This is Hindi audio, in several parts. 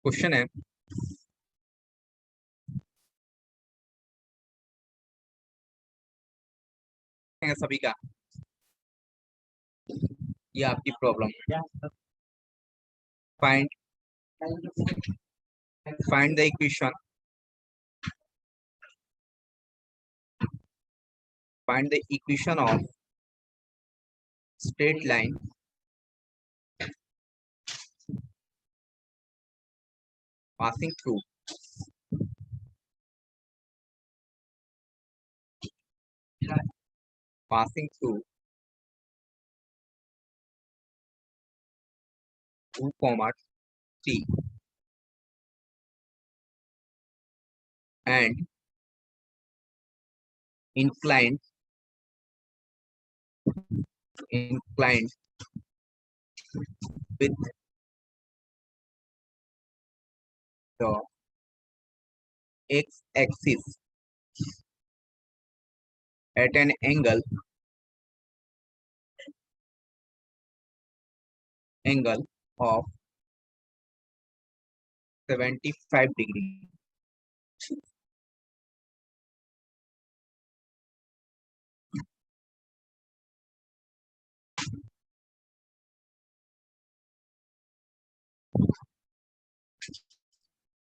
क्वेश्चन है सभी का, ये आपकी problem. Find find the equation of straight line passing through passing through 2, 3 and inclined with the x-axis at an angle of 75 degree.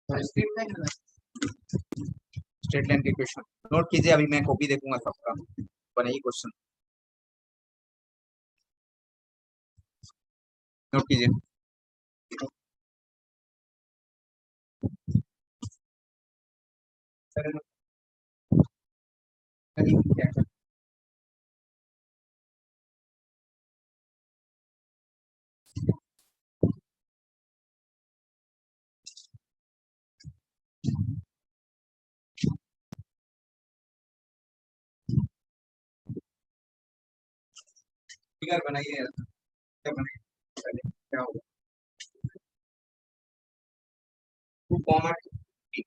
Straight line के क्वेश्चन नोट कीजिए, अभी मैं कॉपी देखूंगा सबका, बनाइए क्वेश्चन, नोट कीजिए। फिगर बनाइए, क्या बनाइए, क्या होगा 2, 3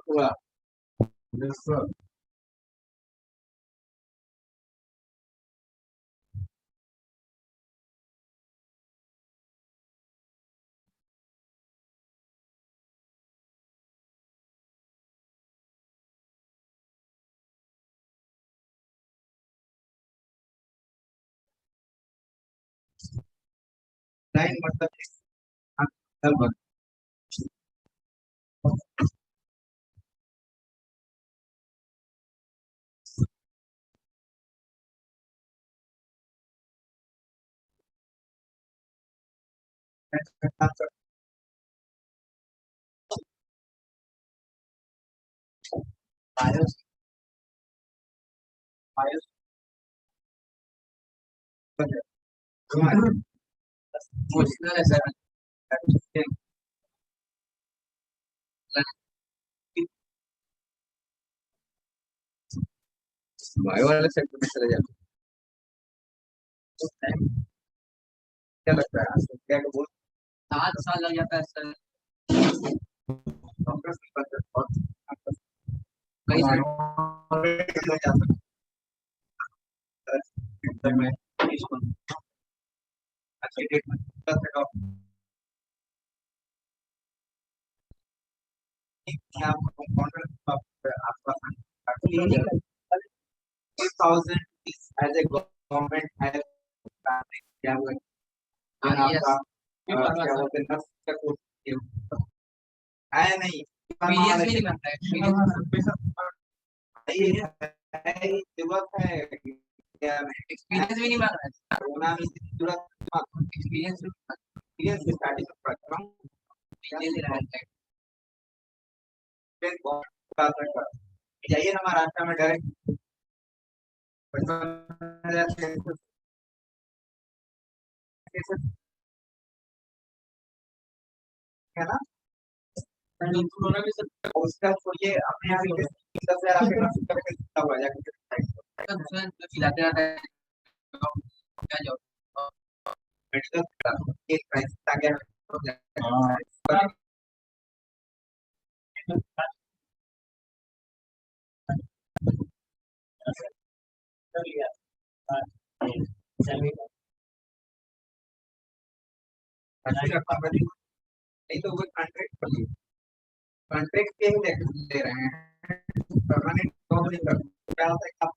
हुआ। Yes, sir. लाइन मतलब बन आयस आयस क्वेश्चन है सर, बायो वाले सेक्टर में चले जाते हैं। क्या लगता है आपको, क्या बोल 7 साल लग जाता है सर, डॉक्टर की बात है, और कई सारे हो जाता है में इसको अच्छी डेट में आपको कॉन्ट्रैक्ट आपका 2000 as a government has क्या हुआ आपका क्या बोलते हैं नर्स का कोर्स आया नहीं, पीडीएस भी नहीं बनता है, ये जरूरत है क्या, एक्सपीरियंस भी नहीं बन रहा है, कोरोना में जरूरत एक्सपीरियंस एक्सपीरियंस स्टार्टिंग में पढ़ता हूं, ये ले रहा है फिर बहुत जाइए ना महाराष्ट्र में डायरेक्ट 55,600 है ना। उसका छोड़िए अपने यहाँ भी 10,000 आपके पास करके कितना हुआ जाके खिलाते रहता है क्या जाओ मेडिकल एक प्राइस आ गया। नहीं तो वो कॉन्ट्रैक्ट के ही ले रहे हैं, परमानेंट जॉब नहीं कर क्या होता है आप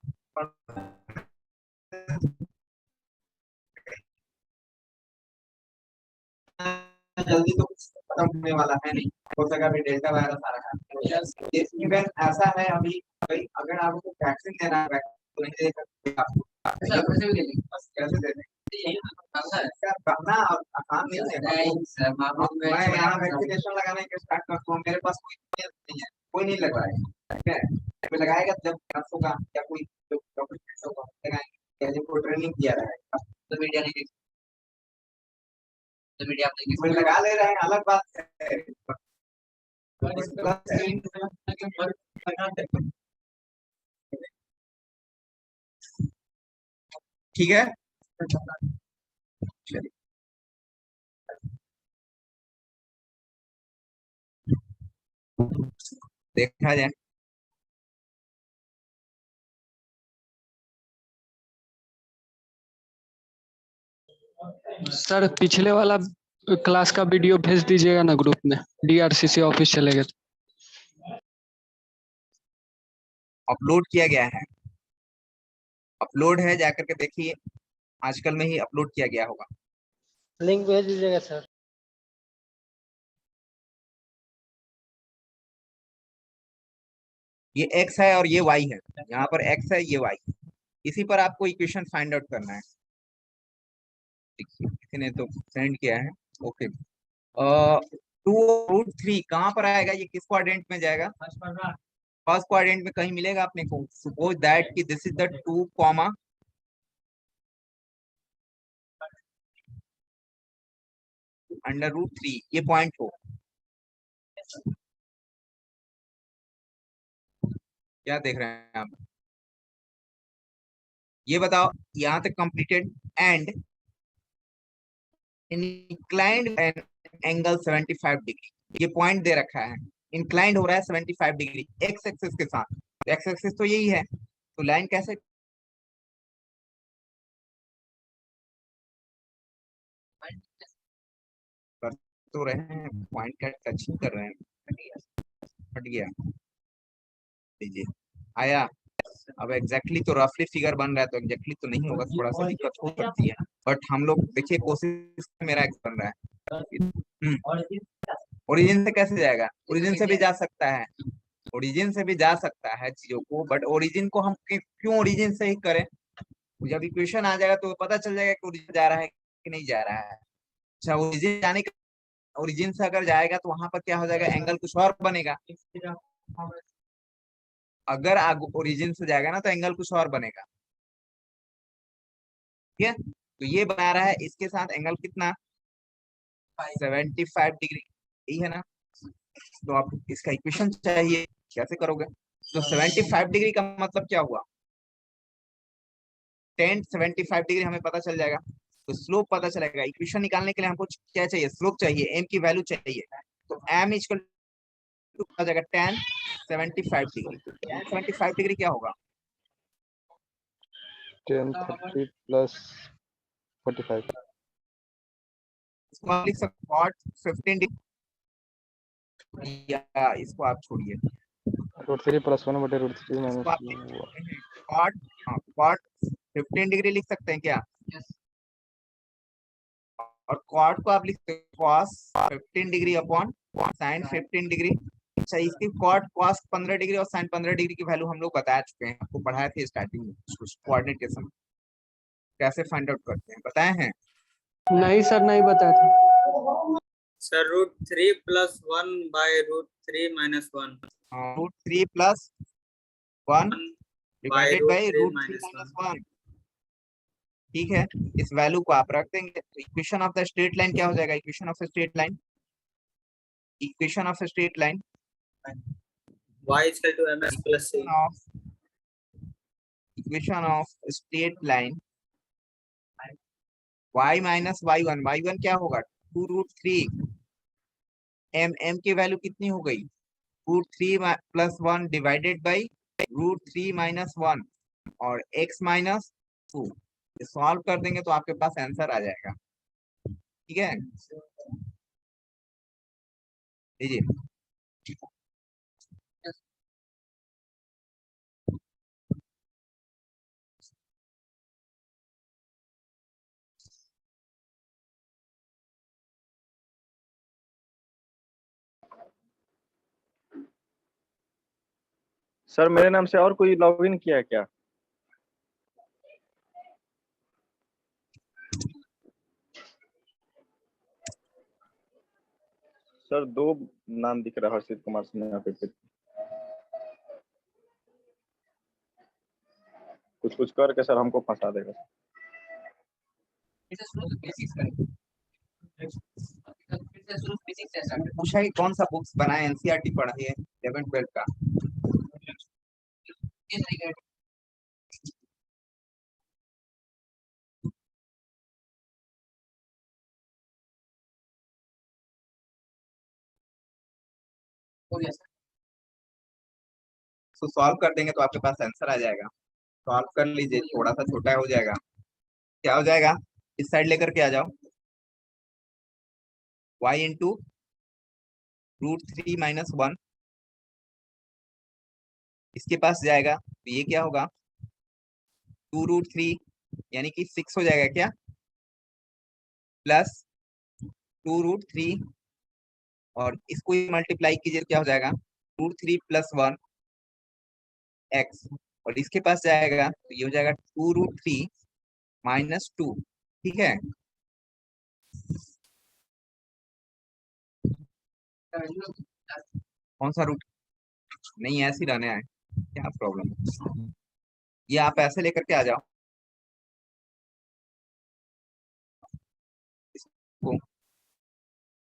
जल्दी तो कुछ खत्म होने वाला है नहीं, हो सका भी डेल्टा वायरस आ रहा है। इवन ऐसा है अभी भाई अगर आपको वैक्सीन देना है तो नहीं दे सकते आपको कैसे भी दे देंगे बस कैसे दे देंगे क्या करना आसान नहीं है। मैं यहाँ वैक्सीनेशन लगाने के स्टार्ट करता हूँ मेरे पास कोई नहीं है, कोई नहीं लगाएगा ठीक है, कोई लगाएगा जब नर्स होगा या कोई डॉक्टर होगा लगाएंगे या जिनको ट्रेनिंग दिया रहेगा तो मीडिया नहीं, तो मीडिया कोई लगा ले रहे हैं अलग बात है। ठीक है चलिए देखा जाए। सर पिछले वाला क्लास का वीडियो भेज दीजिएगा ना ग्रुप में, डीआरसीसी ऑफिस चलेगा। अपलोड किया गया है, अपलोड है जाकर के देखिए, आजकल में ही अपलोड किया गया होगा। लिंक भेज दीजिएगा सर। ये x है और ये y है, यहाँ पर x है ये y, इसी पर आपको इक्वेशन फाइंड आउट करना है। किसी ने तो सेंड किया है ओके। 2√3 कहाँ पर आएगा, ये किस क्वाड्रेंट में जाएगा, फर्स्ट क्वाड्रेंट में कहीं मिलेगा अपने को। सपोज दैट कि दिस इज द 2 कॉमा √3 ये पॉइंट हो, क्या देख रहे हैं आप, ये बताओ यहां तक completed and inclined angle 75 degree, ये पॉइंट दे रखा है, इंक्लाइंड हो रहा है 75 डिग्री एक्स एक्सिस के साथ, एक्स एक्सिस तो यही है, तो लाइन कैसे कर तो रहे हैं, पॉइंट का टचिंग कर रहे हैं, हट गया लीजिए आया। अब एग्जैक्टली तो रफली फिगर बन रहा है, तो एग्जैक्टली तो नहीं होगा, थोड़ा सा दिक्कत हो सकती है, बट हम लोग देखिए कोशिश मेरा बन रहा है। ओरिजिन से कैसे जाएगा, ओरिजिन से भी जा सकता है, ओरिजिन से भी जा सकता है चीजों को, बट ओरिजिन को हम क्यों ओरिजिन से ही करें, जब इक्वेशन आ जाएगा तो पता चल जाएगा कि ओरिजिन जा रहा है कि नहीं जा रहा है। अच्छा ओरिजिन जाने का, ओरिजिन से अगर जाएगा तो वहां पर क्या हो जाएगा, एंगल कुछ और बनेगा, अगर ओरिजिन से जाएगा ना तो एंगल कुछ और बनेगा, ठीक है। तो ये बना रहा है इसके साथ एंगल कितना 75 डिग्री, यही है ना। तो आप इसका इक्वेशन चाहिए, कैसे करोगे, तो 75 डिग्री का मतलब क्या हुआ, टेन 75 डिग्री हमें पता चल जाएगा, तो स्लोप पता चलेगा। इक्वेशन निकालने के लिए हमको क्या चाहिए, स्लोप चाहिए, एम की वैल्यू चाहिए, तो एम इक्वल टू आ जाएगा टेन 75 डिग्री, टेन 75 डिग्री क्या होगा, 1030 प्लस 45, इसको आप लिख सकते कॉट 15 डिग्री, या इसको आप छोड़िए, √3 + 1/√3 इसको आप -1 कॉट, हाँ कॉट 15 डिग्री लिख सकते हैं क्या, और कॉट को आप लिख सकते हैं cos 15 degree upon sine 15 degree. अच्छा इसकी कॉट कॉस 15 डिग्री और साइन 15 डिग्री की वैल्यू हम लोग बता चुके हैं, आपको पढ़ाए थे स्टार्टिंग में कुछ कोऑर्डिनेट के समय, कैसे फाइंड आउट करते हैं बताए हैं। नहीं सर नहीं बताया था sir √3 + 1/√3 - 1 √3 plus 1 by divided root by 3 root 3 minus minus 1. 1। ठीक है, इस वैल्यू को आप रख देंगे तो equation of the straight line क्या हो जाएगा? Equation of straight line, equation of straight line, Y is equal to ms plus c. Equation of straight line y minus y1, y1 क्या होगा? 2√3 m की वैल्यू कितनी हो गई? √3 प्लस 1 डिवाइडेड बाई √3 माइनस 1 और x माइनस 2। सॉल्व कर देंगे तो आपके पास आंसर आ जाएगा। ठीक है, लीजिए। सर मेरे नाम से और कोई लॉगिन किया है क्या? सर 2 नाम दिख रहा है, हर्षित कुमार सिन्हा पे। कुछ करके सर हमको फंसा देगा। पूछा कि कौन सा बुक्स बनाए, एनसीईआरटी पढ़ाई है 11th 12th का। तो सॉल्व कर देंगे तो आपके पास आंसर आ जाएगा। सॉल्व कर लीजिए, थोड़ा सा छोटा हो जाएगा। क्या हो जाएगा? इस साइड लेकर के आ जाओ, y इंटू √3 माइनस 1 इसके पास जाएगा तो ये क्या होगा? 2√3 यानी कि 6 हो जाएगा क्या? प्लस 2√3 और इसको मल्टीप्लाई कीजिए, क्या हो जाएगा? √3 प्लस 1 x और इसके पास जाएगा तो ये हो जाएगा 2√3 माइनस 2। ठीक है, कौन सा रूट? नहीं, ऐसे ही रहने आए, क्या प्रॉब्लम? ये आप ऐसे लेकर के आ जाओ इसको,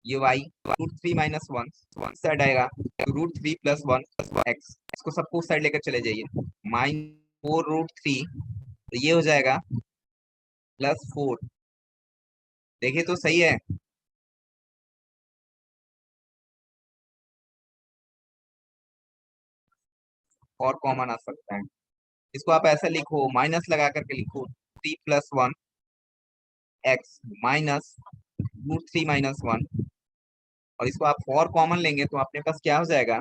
ये y √3 माइनस 1 साइड आएगा तो √3 प्लस 1 x, इसको सबको उस साइड लेकर चले जाइए। -4√3 तो ये हो जाएगा +4। देखिए तो सही है। और कॉमन आ सकता है, इसको आप ऐसा लिखो, माइनस लगा करके लिखो 3 प्लस 1 x माइनस √3 माइनस 1 और इसको आप 4 कॉमन लेंगे तो अपने पास क्या हो जाएगा?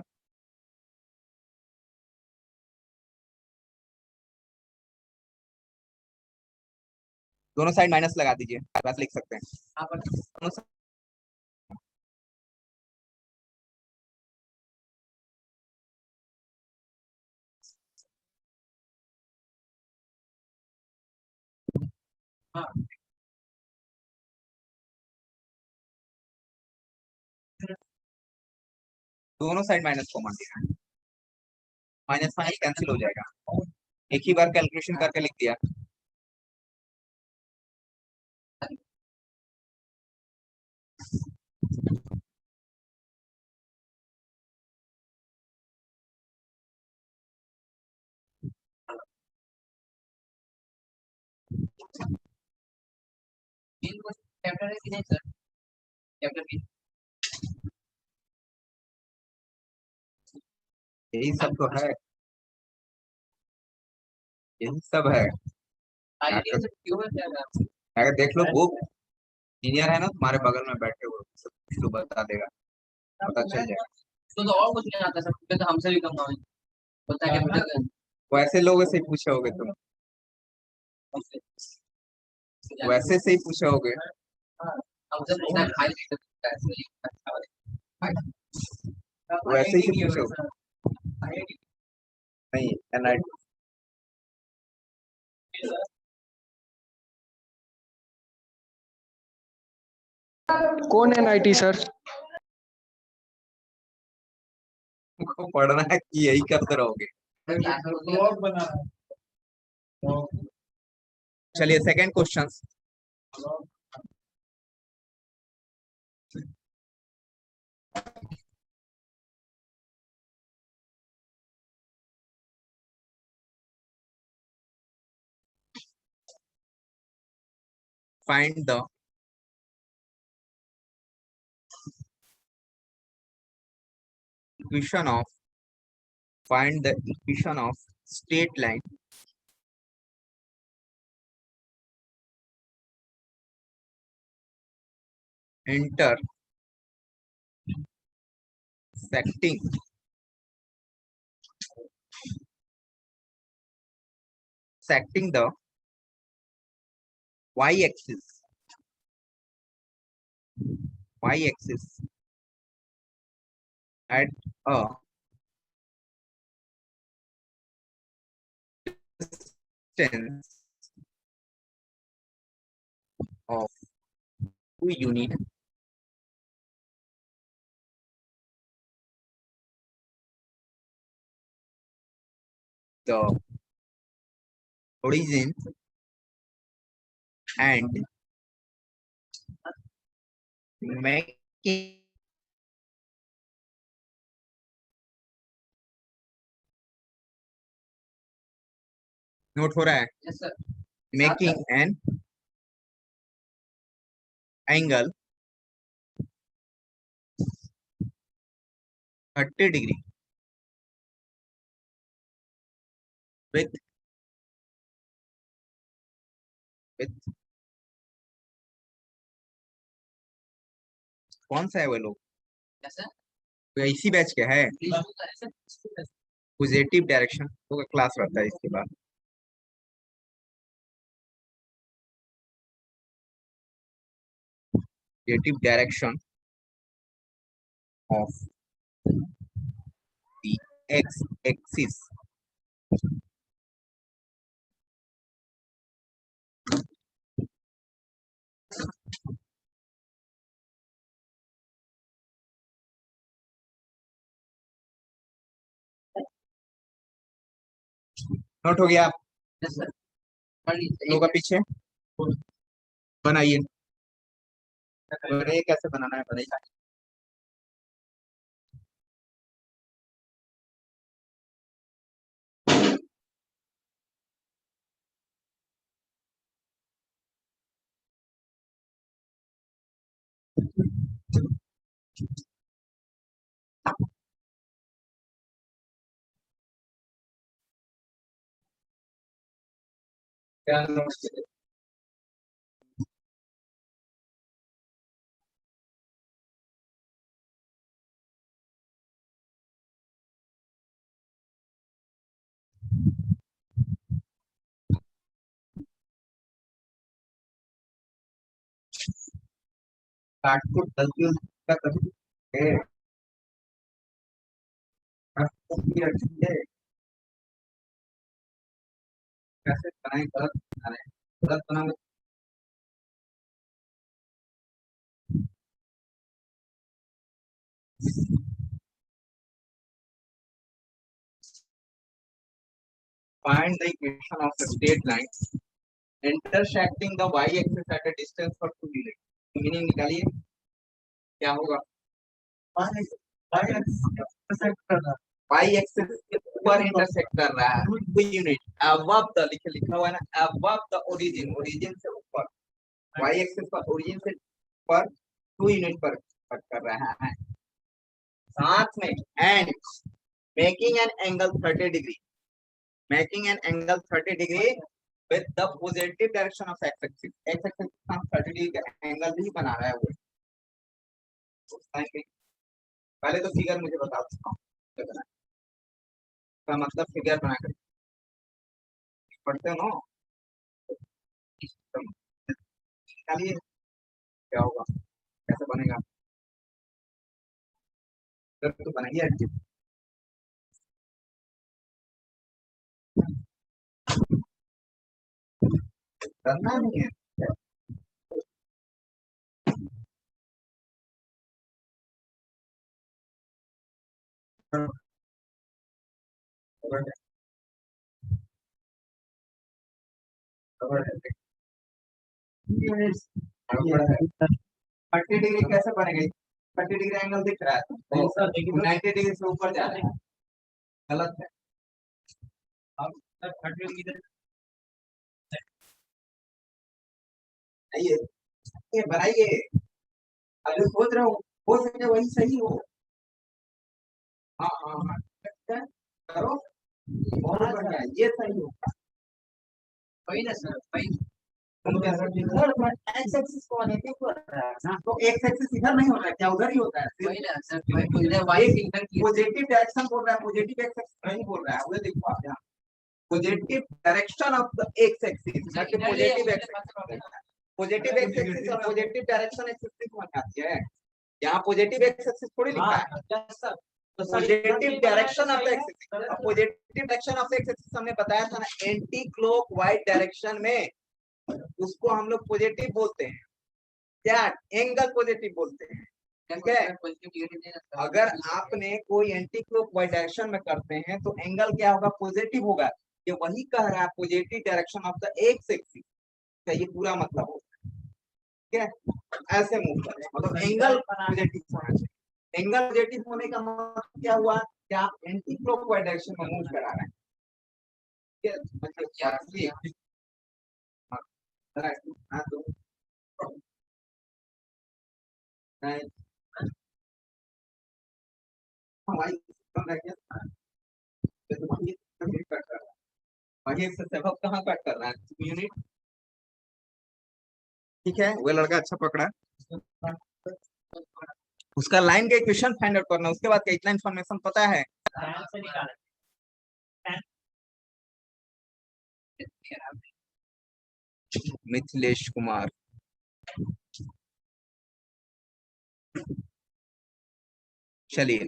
दोनों साइड माइनस लगा दीजिए, बस लिख सकते हैं दोनों साइड। दोनों साइड माइनस कॉमन लिया, माइनस माइनस कैंसिल हो जाएगा। एक ही बार कैलकुलेशन करके लिख दिया। यही सब तो है, यही सब है। अगर देख लो बुक, सीनियर है ना तुम्हारे बगल में बैठे हुए, सब कुछ तो बता देगा, पता चल जाएगा। तो और कुछ नहीं आता सर, तो हमसे भी कम नॉलेज होता है क्या? वैसे लोगों से ही पूछे होगे तुम, वैसे से ही पूछे होगे। हमसे पूछना खाई वैसे ही पूछे होगे। नहीं, एनआईटी कौन एनआईटी सर? को पढ़ना है कि यही करते रहोगे? चलिए second question. Find the equation of straight line intersecting the y-axis at a distance of 2 units the origin and making note हो रहा है yes sir making an angle 30 degree with कौन सा है वो लोग यस सर तो इसी बैच के है प्लीज होता है सर पॉजिटिव डायरेक्शन तो क्लास रहता है इसके बाद positive direction of the x-axis note हो गया यस सर पढ़ लीजिए लोग पीछे बनाइए अरे कैसे बनाना है बताइए क्या नोट काट को गलती का कभी है काट को भी अच्छी है कैसे बनाए गलत बना रहे हैं गलत बना find the equation of the straight line intersecting the y-axis at a distance of 2 units meaning निकालिए क्या होगा y-axis के ऊपर इंटरसेक्ट कर रहा है 2 यूनिट above the लिखा हुआ है ना above the origin से ऊपर y-axis पर origin से ऊपर 2 यूनिट पर कट कर रहा है साथ में and making an angle 30 degree with the positive direction of x-axis x-axis का 30 डिग्री का एंगल भी बना रहा है वो पहले तो फिगर मुझे बता सकता हूँ का मतलब फिगर बना कर पढ़ते हो ना निकालिए क्या होगा कैसे बनेगा तो बनाइए करना नहीं है 30 डिग्री कैसे बनेगी? 30 डिग्री एंगल दिख रहा है, 90 डिग्री से ऊपर जा रहा है, गलत है। अब 30 डिग्री ये बनाइए, अभी सोच रहा हूँ हो सके वही सही हो। हाँ हाँ हाँ, करो, बहुत बढ़िया, ये सही हो। वही ना सर, वही एक्स एक्सिस को नेगेटिव कर रहा है ना, तो एक्स एक्सिस इधर नहीं होता है क्या, उधर ही होता है? वही ना सर, वही बोल रहे हैं, वाई इधर की पॉजिटिव डायरेक्शन बोल रहा है, पॉजिटिव एक्स एक्सिस नहीं बोल रहा है, वो देखो आप यहाँ positive direction of the x axis, positive x positive x axis और पॉजिटिव डायरेक्शन एक्स एक्सिस में आती है। यहाँ पॉजिटिव एक्स एक्सिस थोड़ी लिखा है, positive direction of the x axis, positive direction of the x axis हमने बताया था ना, एंटी क्लॉकवाइज डायरेक्शन में उसको हम लोग पॉजिटिव बोलते हैं, क्या एंगल पॉजिटिव बोलते हैं, ठीक है। अगर आपने कोई एंटी क्लॉकवाइज डायरेक्शन में करते हैं तो एंगल क्या होगा, पॉजिटिव होगा। ये वही कह रहा है positive direction of the x axis का ये पूरा मतलब होगा, ठीक है। ऐसे मूव करें, मतलब एंगल पॉजिटिव होना चाहिए। एंगल पॉजिटिव होने का मतलब क्या हुआ कि आप एंटी क्लॉकवाइज डायरेक्शन में मूव करा रहे हैं, ठीक है। मतलब क्या हाँ तो नहीं हमारी कम रह गया, तो वही कट कर रहा है, वही से सबब कहाँ कट कर रहा है, यूनिट, ठीक है। वो लड़का अच्छा पकड़ा, उसका लाइन का इक्वेशन फाइंड आउट करना, उसके बाद इतना इन्फॉर्मेशन पता है। मिथिलेश कुमार, चलिए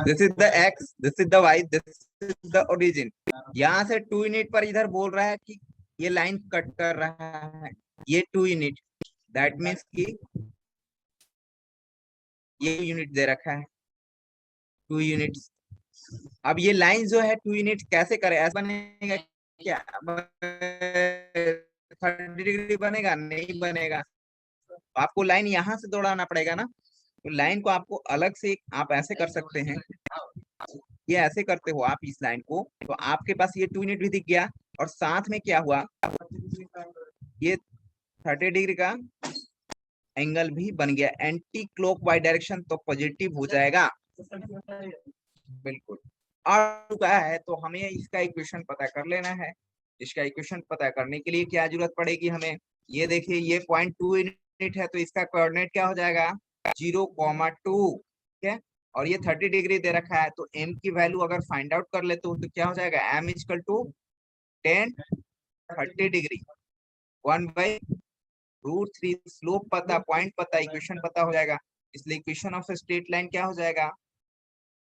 this is the x, this is the y, this is the origin. यहाँ से 2 यूनिट पर इधर बोल रहा है कि ये लाइन कट कर रहा है, ये 2 यूनिट, दैट मीन्स कि ये यूनिट दे रखा है 2 यूनिट्स। अब ये लाइन जो है 2 यूनिट कैसे करे, ऐसा बनेगा क्या, 30 डिग्री बनेगा? नहीं बनेगा, आपको लाइन यहाँ से दौड़ाना पड़ेगा ना। तो लाइन को आपको अलग से आप ऐसे कर सकते हैं, ये ऐसे करते हो आप इस लाइन को, तो आपके पास ये 2 यूनिट भी दिख गया, और साथ में क्या हुआ, ये 30 डिग्री का एंगल भी बन गया, एंटी क्लॉकवाइज डायरेक्शन तो पॉजिटिव हो जाएगा, बिल्कुल। और क्या है, तो हमें इसका इक्वेशन पता कर लेना है। इसका इक्वेशन पता करने के लिए क्या जरूरत पड़ेगी हमें, ये देखिए ये 0.2 यूनिट है, तो इसका कोऑर्डिनेट क्या हो जाएगा, 0,2, ठीक है। और ये 30 डिग्री दे रखा है, तो m की वैल्यू अगर फाइंड आउट कर लेते हो तो क्या हो जाएगा, m equal to 10 30 degree 1/√3, slope पता, पॉइंट पता, इक्वेशन पता हो जाएगा। इसलिए इक्वेशन ऑफ स्ट्रेट लाइन क्या हो जाएगा,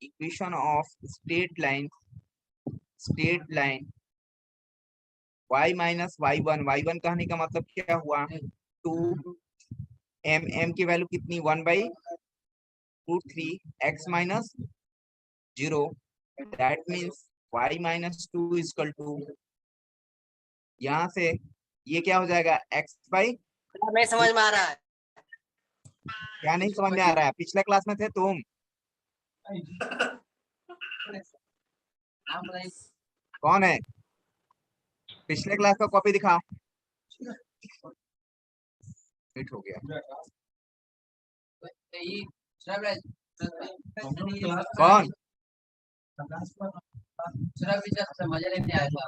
equation of straight line y minus y1 कहने का मतलब क्या हुआ, 2 m की वैल्यू कितनी, 1/√3 x minus 0, that means y minus 2 equal to, यहाँ से ये क्या हो जाएगा, x बाई, नहीं समझ में आ रहा है। क्या नहीं समझ में आ रहा है, पिछले क्लास में थे तुम, कौन है, पिछले क्लास का कॉपी दिखा, हिट हो गया, कौन मजा लेने आया था,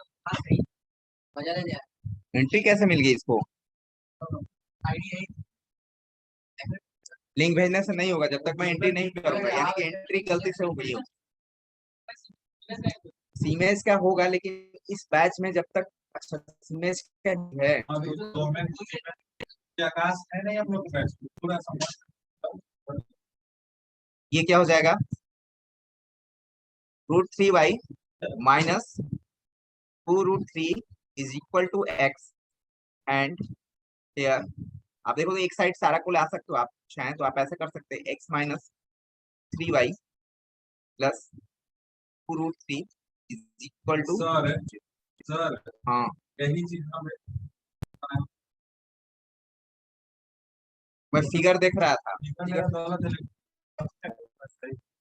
मजा लेने आया, एंट्री कैसे मिल गई इसको, लिंक भेजने से नहीं होगा जब तक मैं एंट्री नहीं करूंगा, यानी कि एंट्री गलती से हो गई हो। सीमेज का होगा, लेकिन इस बैच में जब तक, अच्छा सीमेज का है, ये क्या हो जाएगा, √3y minus 2√3 is equal to x and here आप देखो तो एक साइड सारा को ला सकते हो आप चाहें तो आप ऐसे कर सकते हैं x minus 3y plus 2√3 is equal to sir हाँ यही चीज हमें मैं फिगर देख रहा था फिगर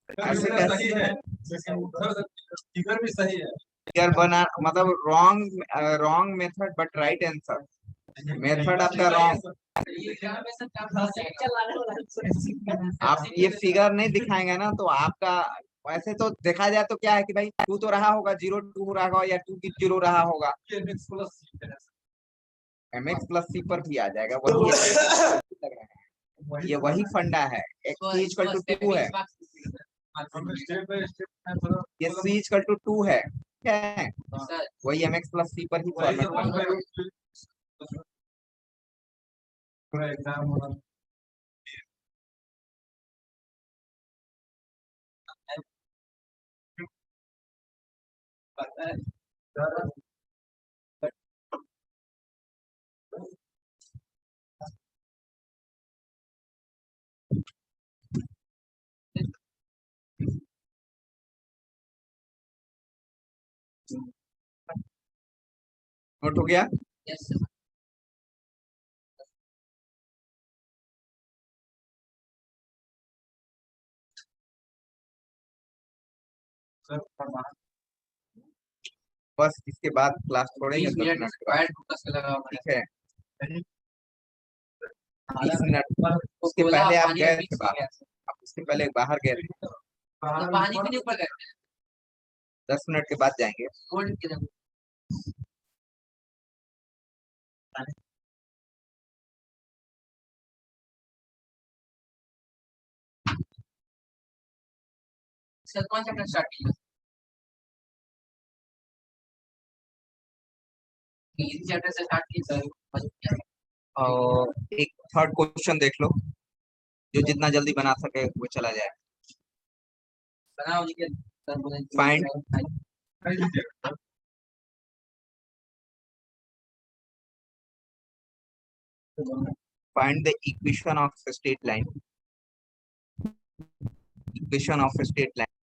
ऐसे सही कैसे है लेकिन उधर फिगर भी सही है फिगर बना मतलब wrong method but right answer method आपका रॉन्ग आप ये फिगर नहीं दिखाएंगे ना तो आपका वैसे तो देखा जाए तो क्या है कि भाई 2 तो रहा होगा 0 2 रहा होगा या 2 की 0 रहा होगा mx प्लस c पर भी आ जाएगा वही लग रहा है ये वही फंडा है x c इक्वल टू 2 है स्टेप बाय स्टेप ये c इक्वल टू 2 है क्या है वही mx प्लस c पर ही फॉर्मेट बन रहा है पूरा एग्जाम होगा नोट हो गया यस सर बस इसके बाद क्लास छोड़ेंगे 10 20 मिनट मिनट के बाद स्क्वायर फोकस का लगा हुआ ठीक है नहीं 20 मिनट उसके पहले आप गए थे बाहर आप उसके पहले बाहर गए थे तो पानी भी नहीं ऊपर गए 10 मिनट के बाद जाएंगे कोल्ड के लिए सर कौन चैप्टर स्टार्ट किया इजी चैप्टर से स्टार्ट की सर और एक थर्ड क्वेश्चन देख लो जो जितना जल्दी बना सके वो चला जाए बनाओ लिखे सर बोले Find. find the equation of a straight line equation of a straight line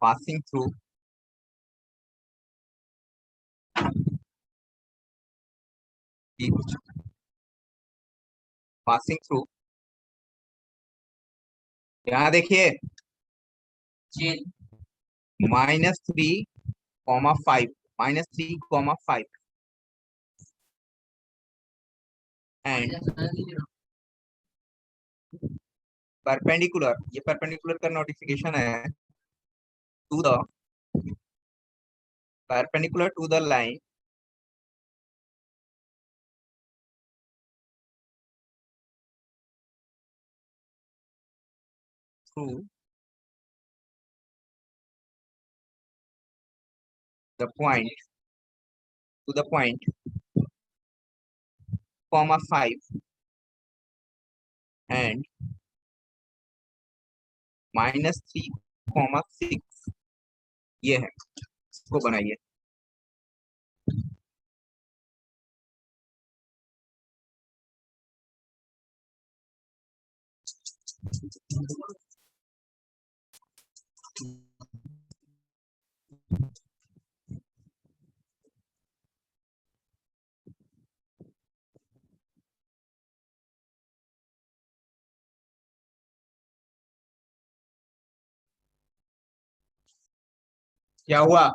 passing through passing through यहाँ देखिए चेन -3, 5 and perpendicular ये perpendicular का नोटिफिकेशन है to the perpendicular to the line through the point to the point, 5 and -3, 6 ये है इसको बनाइए क्या हुआ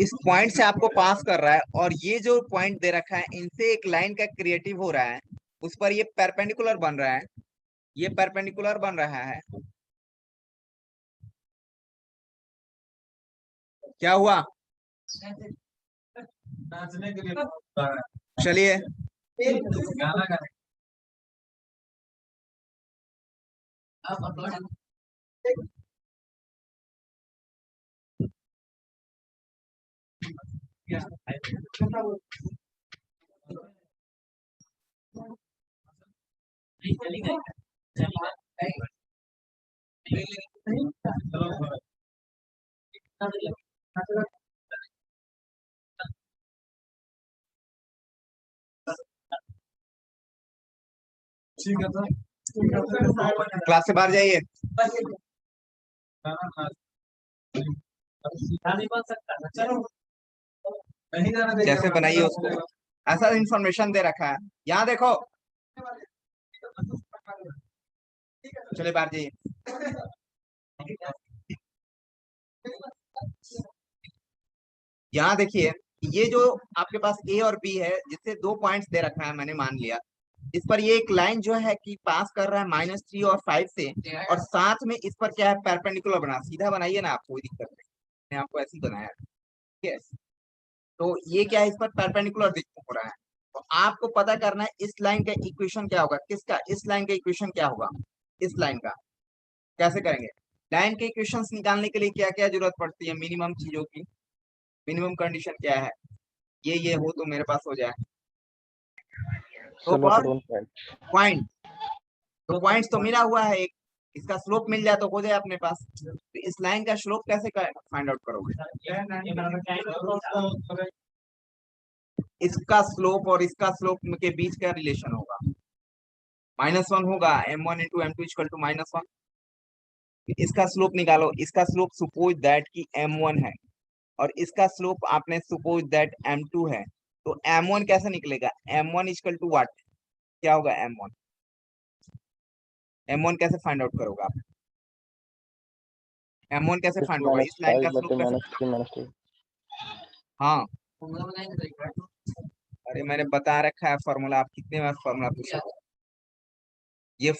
इस पॉइंट से आपको पास कर रहा है और ये जो पॉइंट दे रखा है इनसे एक लाइन का क्रिएटिव हो रहा है, उस पर ये परपेंडिकुलर बन रहा है, ये परपेंडिकुलर बन रहा है। क्या हुआ? नाचने के लिए बता रहा चलिए है। गाना गाने चलो ठीक है तो क्लास से बाहर जाइए। गाना नहीं बन सकता। चलो नहीं जाना देगा। जैसे बनाइए उसको, ऐसा इंफॉर्मेशन दे रखा है। यहाँ देखो, चलिए बाहर जाइए। यहाँ देखिए, ये जो आपके पास ए और बी है, जिससे 2 पॉइंट्स दे रखा है, मैंने मान लिया इस पर ये एक लाइन जो है कि पास कर रहा है -3 और 5 से, और साथ में इस पर क्या है, परपेंडिकुलर बना, सीधा बनाइए ना, आप कोई दिक्कत नहीं, मैंने आपको ऐसे ही बनाया, ठीक है। तो ये क्या है, इस पर परपेंडिकुलर हो रहा है, तो आपको पता करना है इस लाइन का इक्वेशन क्या होगा, किसका, इस लाइन का इक्वेशन क्या होगा, इस लाइन का। कैसे करेंगे? लाइन के इक्वेशंस निकालने के लिए क्या क्या जरूरत पड़ती है, मिनिमम चीजों की। मिनिमम कंडीशन क्या है, ये हो तो मेरे पास हो जाए। तो स्लोप पर और 1 पॉइंट। पॉइंट, तो पॉइंट्स तो मिला हुआ है एक, इसका स्लोप मिल जाए तो हो जाए अपने पास। तो इस लाइन का स्लोप कैसे फाइंड आउट करोगे? इसका स्लोप और इसका स्लोप के बीच का रिलेशन होगा, -1 होगा, m1 into m2 equal to -1। इसका स्लोप निकालो, इसका स्लोप सपोज दैट कि m1 है और इसका स्लोप आपने सपोज दैट m2 है, तो m1 कैसे निकलेगा, m1 इक्वल टू व्हाट, क्या होगा m1, m1 कैसे फाइंड आउट करोगे आप, m1 कैसे 6 फाइंड होगा, इस लाइन का 5 स्लोप बटे कैसे? -3 -2। हाँ, अरे मैंने बता रखा है फॉर्मूला, आप कितने बार फॉर्मूला पूछा। ये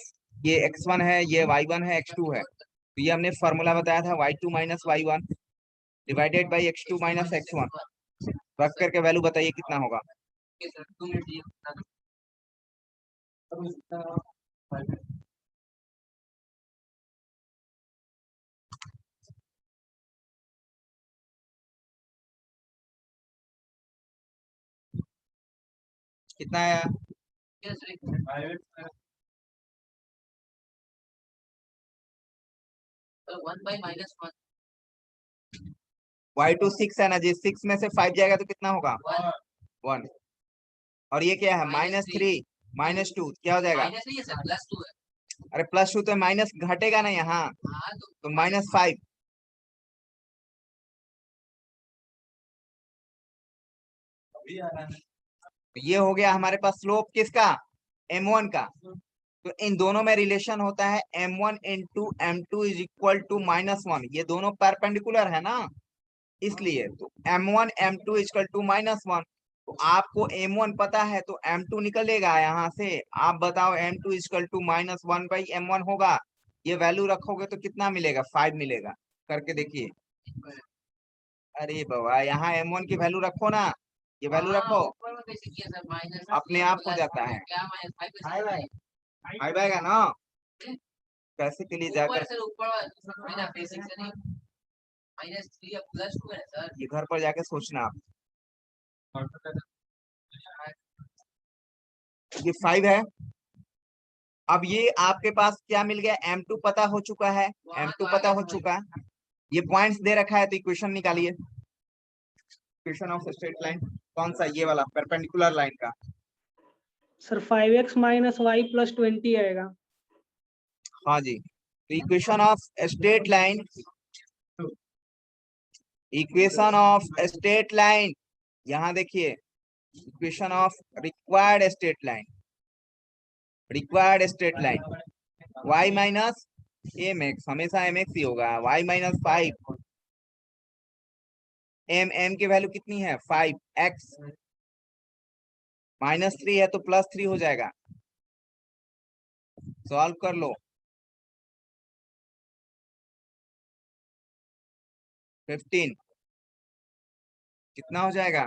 ये x1 है, ये y1 है, x2 है, तो ये हमने फॉर्मूला बताया था y2 minus y1 divided by x2 minus x1, रख करके वैल्यू बताइए कितना होगा। कितना आया? y2 6 है ना जी, 6 में से 5 जाएगा तो कितना होगा, 1। और ये क्या है, -3 -2 क्या हो जाएगा, अरे +2 तो माइनस घटेगा ना यहाँ, तो -5। ये हो गया हमारे पास स्लोप किसका, m1 का। तो इन दोनों में रिलेशन होता है m1 into m2 is equal to -1, ये दोनों परपेंडिकुलर है ना, इसलिए तो m1 m2 इक्वल टू -1। तो आपको m1 पता है तो m2 निकलेगा यहाँ से, आप बताओ m2 इक्वल टू -1/m1 होगा, ये वैल्यू रखोगे तो कितना मिलेगा, 5 मिलेगा, करके देखिए। अरे बाबा, यहाँ m1 की वैल्यू रखो ना, ये वैल्यू रखो, अपने आप हो जाता है, 5 आएगा ना, कैसे के लिए जाकर ये घर पर जाके सोचना आप। ये 5 है। अब ये आपके पास क्या मिल गया, m2 पता हो चुका है, m2 पता हो चुका है, ये पॉइंट्स दे रखा है, तो इक्वेशन निकालिए, इक्वेशन ऑफ स्ट्रेट लाइन, कौन सा, ये वाला परपेंडिकुलर लाइन का। Sir 5x minus y plus 20 आएगा। हाँ जी, तो equation of straight line, equation of straight line, यहाँ देखिए, equation of required straight line, required straight line, y minus mx, हमेशा mx ही होगा, y माइनस 5 एम की वैल्यू कितनी है 5, x -3 है तो +3 हो जाएगा। सॉल्व कर लो। 15 कितना हो जाएगा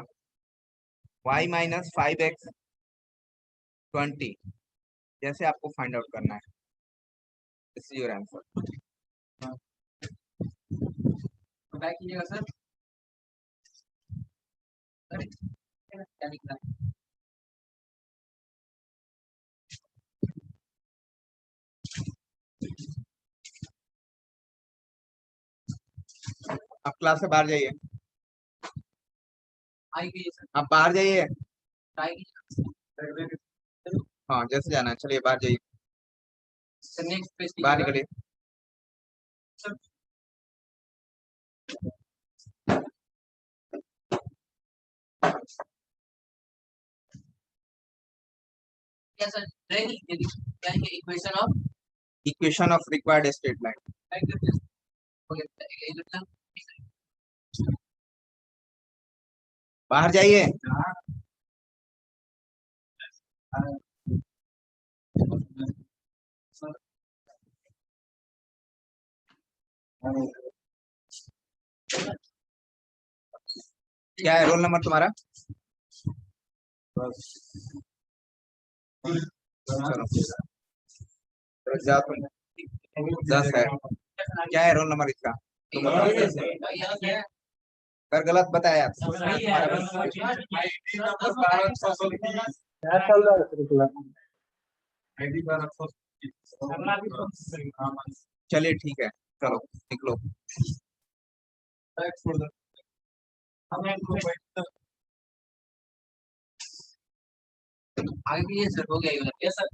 y - 5x 20, जैसे आपको फाइंड आउट करना है। This is your answer. Back कीजिएगा सर। अरे, क्या लिखना है? आप क्लास से बाहर जाइए। आई कीजिए सर। आप बाहर जाइए। ट्राई कीजिए हाँ, जैसे जाना है, चलिए बाहर जाइए, सर। नेक्स्ट पेज बाहर कीजिएगा। निकलिए। क्या सर? क्या है equation of equation of required straight line. बाहर जाइए। क्या है रोल नंबर तुम्हारा? चलो जाओ तुम। 10 है। क्या है रोल नंबर इसका? तुम बताओ। अगर गलत बताया क्या चल रहा है curriculum? चलिए ठीक है, चलो निकलो। आगे कीजिए सर। हो गया ये वाला। Yes, sir.